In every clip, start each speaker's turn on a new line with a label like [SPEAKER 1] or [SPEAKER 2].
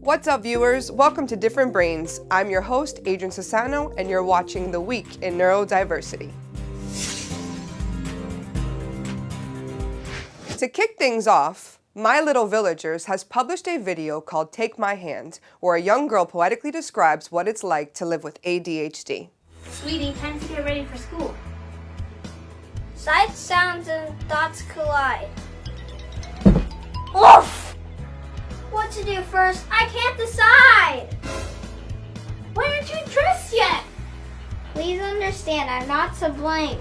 [SPEAKER 1] What's up, viewers? Welcome to Different Brains. I'm your host, Adrienne Sassano, and you're watching The Week in Neurodiversity. To kick things off, My Little Villagers has published a video called Take My Hand, where a young girl poetically describes what it's like to live with ADHD.
[SPEAKER 2] Sweetie, time to get ready for school.
[SPEAKER 3] Sights, sounds, and thoughts collide. Oof! What to do first? I can't decide!
[SPEAKER 2] Why aren't you dressed yet?
[SPEAKER 3] Please understand, I'm not to blame.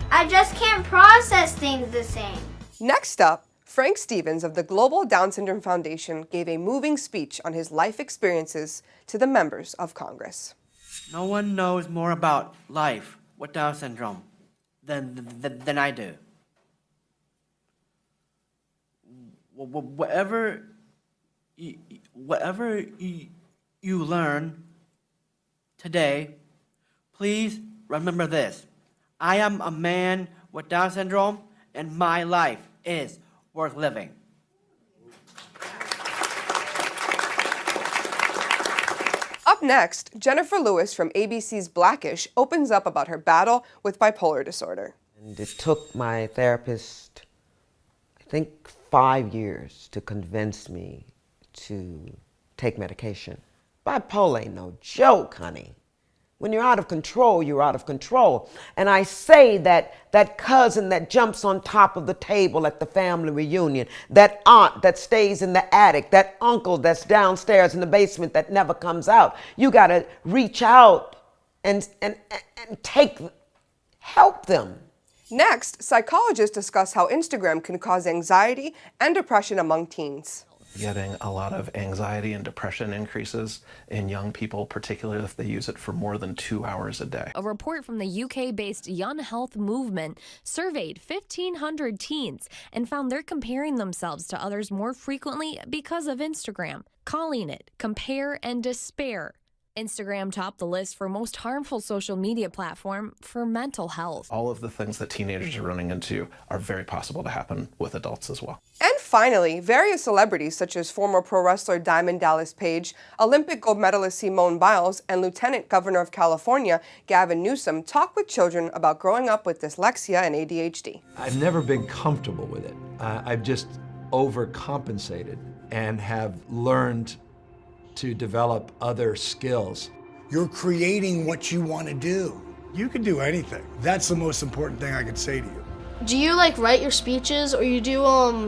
[SPEAKER 3] I just can't process things the same.
[SPEAKER 1] Next up, Frank Stevens of the Global Down Syndrome Foundation gave a moving speech on his life experiences to the members of Congress.
[SPEAKER 4] No one knows more about life with Down syndrome than I do. Whatever you learn today, please remember this. I am a man with Down syndrome, and my life is worth living.
[SPEAKER 1] Up next, Jenifer Lewis from ABC's Blackish opens up about her battle with bipolar disorder.
[SPEAKER 5] And it took my therapist, I think, 5 years to convince me to take medication. Bipolar ain't no joke, honey. When you're out of control, you're out of control. And I say that that cousin that jumps on top of the table at the family reunion, that aunt that stays in the attic, that uncle that's downstairs in the basement that never comes out, you gotta reach out and help them.
[SPEAKER 1] Next, psychologists discuss how Instagram can cause anxiety and depression among teens.
[SPEAKER 6] Getting a lot of anxiety and depression increases in young people, particularly if they use it for more than 2 hours a day.
[SPEAKER 7] A report from the UK-based Young Health Movement surveyed 1,500 teens and found they're comparing themselves to others more frequently because of Instagram, calling it compare and despair. Instagram topped the list for most harmful social media platform for mental health.
[SPEAKER 6] All of the things that teenagers are running into are very possible to happen with adults as well.
[SPEAKER 1] And finally, various celebrities such as former pro wrestler Diamond Dallas Page, Olympic gold medalist Simone Biles, and Lieutenant Governor of California Gavin Newsom talk with children about growing up with dyslexia and ADHD.
[SPEAKER 8] I've never been comfortable with it. I've just overcompensated and have learned to develop other skills.
[SPEAKER 9] You're creating what you want to do. You can do anything. That's the most important thing I could say to you.
[SPEAKER 10] Do you write your speeches, or you do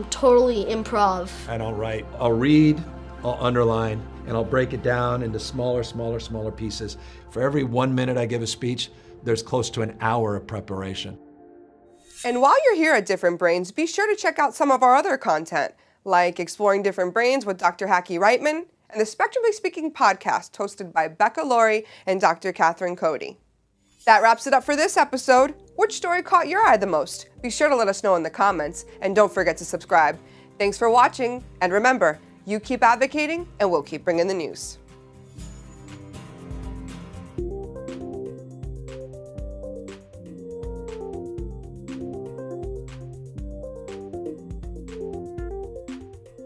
[SPEAKER 10] totally improv?
[SPEAKER 8] I don't write. I'll read, I'll underline, and I'll break it down into smaller pieces. For every 1 minute I give a speech, there's close to an hour of preparation.
[SPEAKER 1] And while you're here at Different Brains, be sure to check out some of our other content, like Exploring Different Brains with Dr. Hacky Reitman, and the Spectrumly Speaking podcast hosted by Becca Laurie and Dr. Catherine Cody. That wraps it up for this episode. Which story caught your eye the most? Be sure to let us know in the comments, and don't forget to subscribe. Thanks for watching, and remember, you keep advocating, and we'll keep bringing the news.